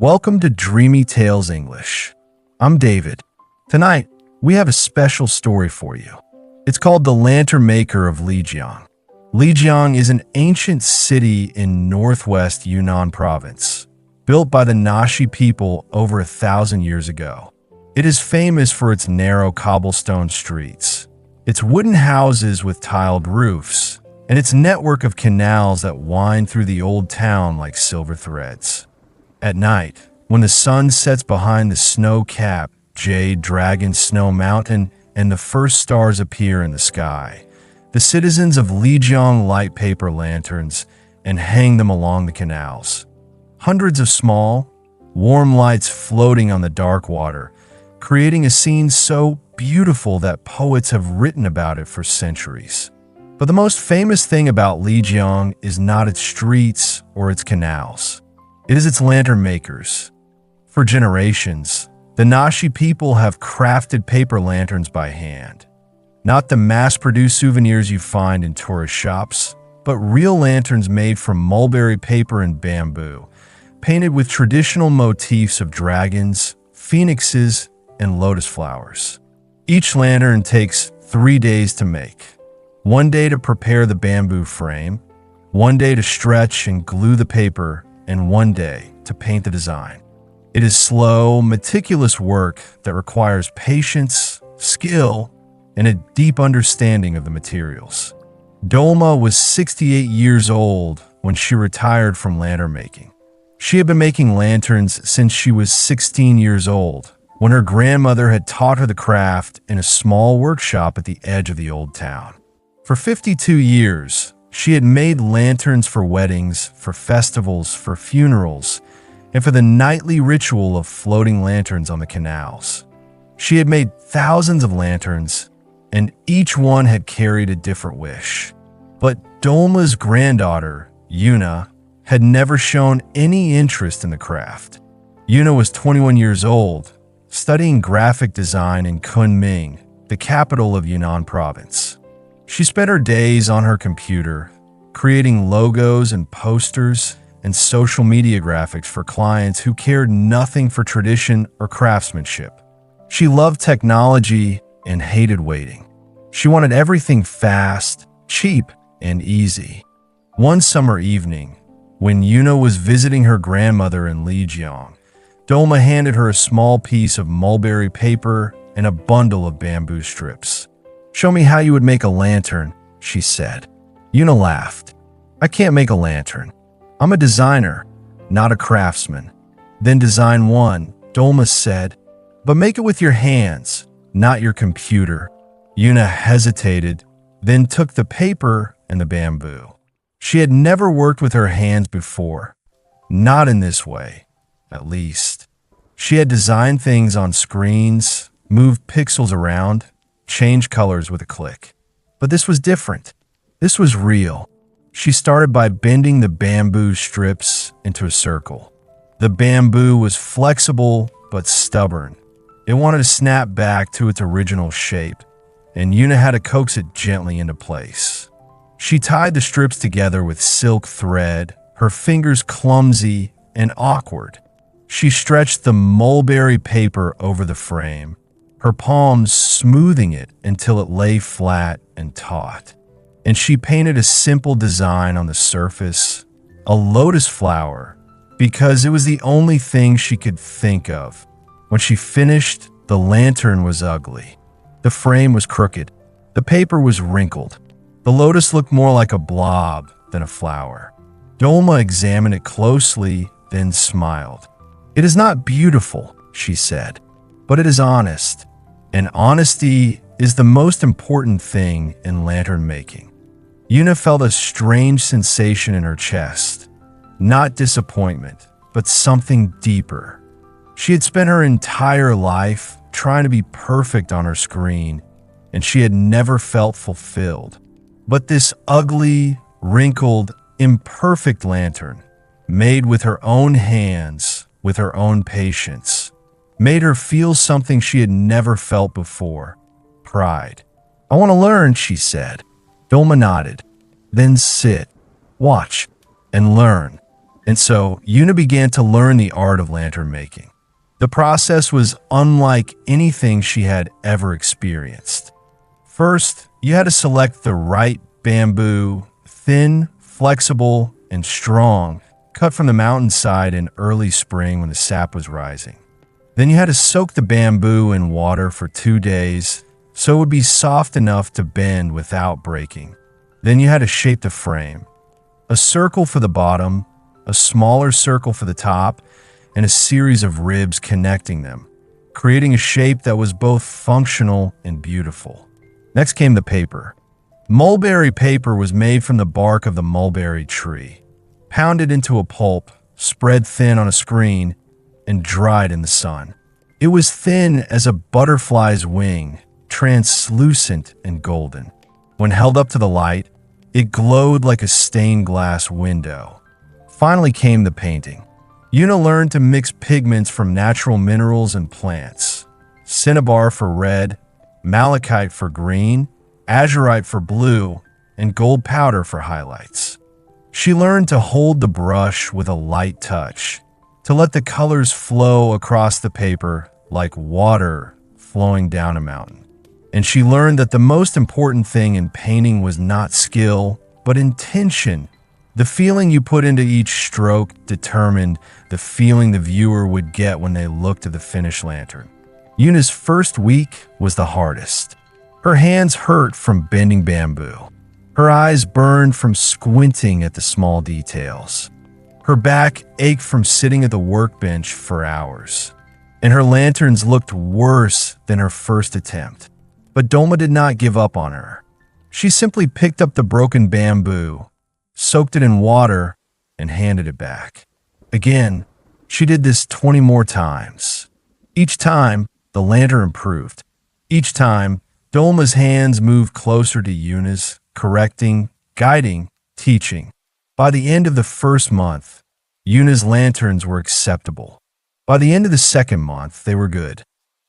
Welcome to Dreamy Tales English. I'm David. Tonight, we have a special story for you. It's called The Lantern Maker of Lijiang. Lijiang is an ancient city in northwest Yunnan Province, built by the Naxi people over 1,000 years ago. It is famous for its narrow cobblestone streets, its wooden houses with tiled roofs, and its network of canals that wind through the old town like silver threads. At night, when the sun sets behind the snow-capped Jade Dragon Snow Mountain and the first stars appear in the sky, the citizens of Lijiang light paper lanterns and hang them along the canals. Hundreds of small, warm lights floating on the dark water, creating a scene so beautiful that poets have written about it for centuries. But the most famous thing about Lijiang is not its streets or its canals. It is its lantern makers. For generations, the Naxi people have crafted paper lanterns by hand. Not the mass-produced souvenirs you find in tourist shops, but real lanterns made from mulberry paper and bamboo, painted with traditional motifs of dragons, phoenixes, and lotus flowers. Each lantern takes 3 days to make. 1 day to prepare the bamboo frame, 1 day to stretch and glue the paper, and 1 day to paint the design. It is slow, meticulous work that requires patience, skill, and a deep understanding of the materials. Dolma was 68 years old when she retired from lantern making. She had been making lanterns since she was 16 years old, when her grandmother had taught her the craft in a small workshop at the edge of the old town. For 52 years, she had made lanterns for weddings, for festivals, for funerals, and for the nightly ritual of floating lanterns on the canals. She had made thousands of lanterns, and each one had carried a different wish. But Dolma's granddaughter, Yuna, had never shown any interest in the craft. Yuna was 21 years old, studying graphic design in Kunming, the capital of Yunnan Province. She spent her days on her computer, creating logos and posters and social media graphics for clients who cared nothing for tradition or craftsmanship. She loved technology and hated waiting. She wanted everything fast, cheap, and easy. One summer evening, when Yuna was visiting her grandmother in Lijiang, Dolma handed her a small piece of mulberry paper and a bundle of bamboo strips. "Show me how you would make a lantern," she said. Yuna laughed. "I can't make a lantern. I'm a designer, not a craftsman." "Then design one," Dolma said, "but make it with your hands, not your computer." Yuna hesitated, then took the paper and the bamboo. She had never worked with her hands before. Not in this way, at least. She had designed things on screens, moved pixels around, changed colors with a click. But this was different. This was real. She started by bending the bamboo strips into a circle. The bamboo was flexible but stubborn. It wanted to snap back to its original shape, and Yuna had to coax it gently into place. She tied the strips together with silk thread, her fingers clumsy and awkward. She stretched the mulberry paper over the frame, her palms smoothing it until it lay flat and taut. And she painted a simple design on the surface, a lotus flower, because it was the only thing she could think of. When she finished, the lantern was ugly. The frame was crooked. The paper was wrinkled. The lotus looked more like a blob than a flower. Dolma examined it closely, then smiled. "It is not beautiful," she said, "but it is honest. And honesty is the most important thing in lantern making." Yuna felt a strange sensation in her chest. Not disappointment, but something deeper. She had spent her entire life trying to be perfect on her screen, and she had never felt fulfilled. But this ugly, wrinkled, imperfect lantern, made with her own hands, with her own patience, made her feel something she had never felt before: pride. "I want to learn," she said. Dolma nodded. "Then sit, watch, and learn." And so Yuna began to learn the art of lantern making. The process was unlike anything she had ever experienced. First, you had to select the right bamboo, thin, flexible, and strong, cut from the mountainside in early spring when the sap was rising. Then you had to soak the bamboo in water for 2 days so it would be soft enough to bend without breaking. Then you had to shape the frame. A circle for the bottom, a smaller circle for the top, and a series of ribs connecting them, creating a shape that was both functional and beautiful. Next came the paper. Mulberry paper was made from the bark of the mulberry tree, pounded into a pulp, spread thin on a screen, and dried in the sun. It was thin as a butterfly's wing, translucent and golden. When held up to the light, it glowed like a stained glass window. Finally came the painting. Yuna learned to mix pigments from natural minerals and plants. Cinnabar for red, malachite for green, azurite for blue, and gold powder for highlights. She learned to hold the brush with a light touch, to let the colors flow across the paper like water flowing down a mountain. And she learned that the most important thing in painting was not skill, but intention. The feeling you put into each stroke determined the feeling the viewer would get when they looked at the finished lantern. Yuna's first week was the hardest. Her hands hurt from bending bamboo. Her eyes burned from squinting at the small details. Her back ached from sitting at the workbench for hours. And her lanterns looked worse than her first attempt. But Dolma did not give up on her. She simply picked up the broken bamboo, soaked it in water, and handed it back. Again, she did this 20 more times. Each time, the lantern improved. Each time, Dolma's hands moved closer to Yuna's, correcting, guiding, teaching. By the end of the first month, Yuna's lanterns were acceptable. By the end of the second month, they were good.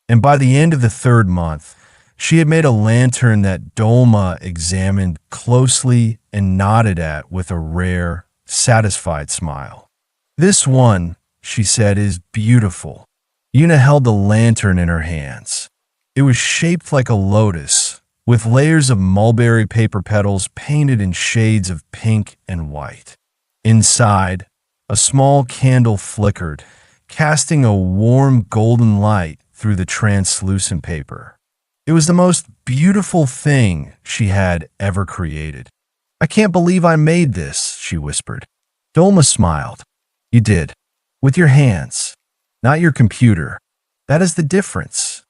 And by the end of the third month, she had made a lantern that Dolma examined closely and nodded at with a rare, satisfied smile. "This one," she said, "is beautiful." Yuna held the lantern in her hands. It was shaped like a lotus, with layers of mulberry paper petals painted in shades of pink and white. Inside, a small candle flickered, casting a warm golden light through the translucent paper. It was the most beautiful thing she had ever created. "I can't believe I made this," she whispered. Dolma smiled. "You did. With your hands, not your computer. That is the difference."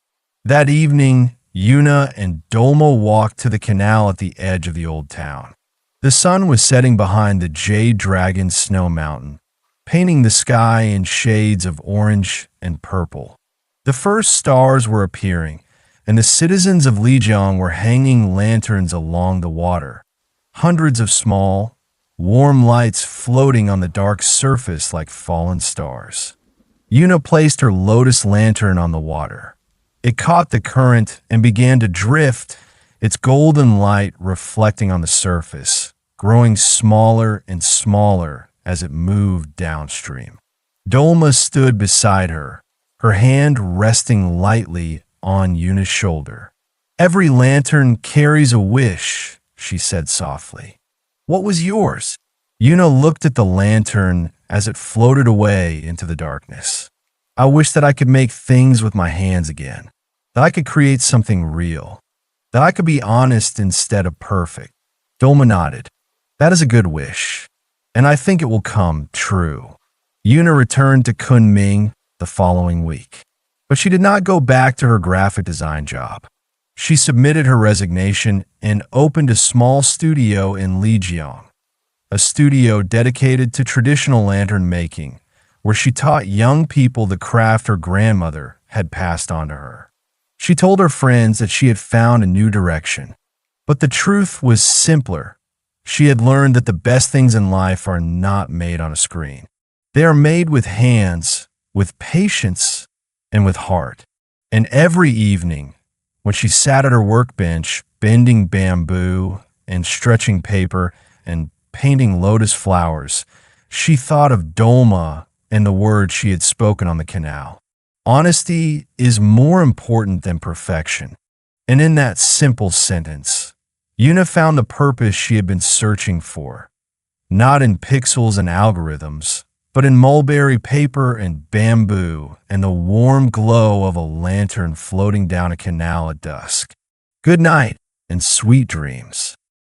That evening, Yuna and Dolma walked to the canal at the edge of the old town. The sun was setting behind the Jade Dragon Snow Mountain, painting the sky in shades of orange and purple. The first stars were appearing, and the citizens of Lijiang were hanging lanterns along the water. Hundreds of small, warm lights floating on the dark surface like fallen stars. Yuna placed her lotus lantern on the water. It caught the current and began to drift, its golden light reflecting on the surface, growing smaller and smaller as it moved downstream. Dolma stood beside her, her hand resting lightly on Yuna's shoulder. "Every lantern carries a wish," she said softly. "What was yours?" Yuna looked at the lantern as it floated away into the darkness. "I wish that I could make things with my hands again, that I could create something real, that I could be honest instead of perfect." Dolma nodded. "That is a good wish, and I think it will come true." Yuna returned to Kunming the following week, but she did not go back to her graphic design job. She submitted her resignation and opened a small studio in Lijiang, a studio dedicated to traditional lantern making, where she taught young people the craft her grandmother had passed on to her. She told her friends that she had found a new direction, but the truth was simpler. She had learned that the best things in life are not made on a screen. They are made with hands, with patience, and with heart. And every evening, when she sat at her workbench, bending bamboo and stretching paper and painting lotus flowers, She thought of Dolma and the words she had spoken on the canal. Honesty is more important than perfection. And in that simple sentence, Yuna found the purpose she had been searching for, not in pixels and algorithms, but in mulberry paper and bamboo and the warm glow of a lantern floating down a canal at dusk. Good night and sweet dreams.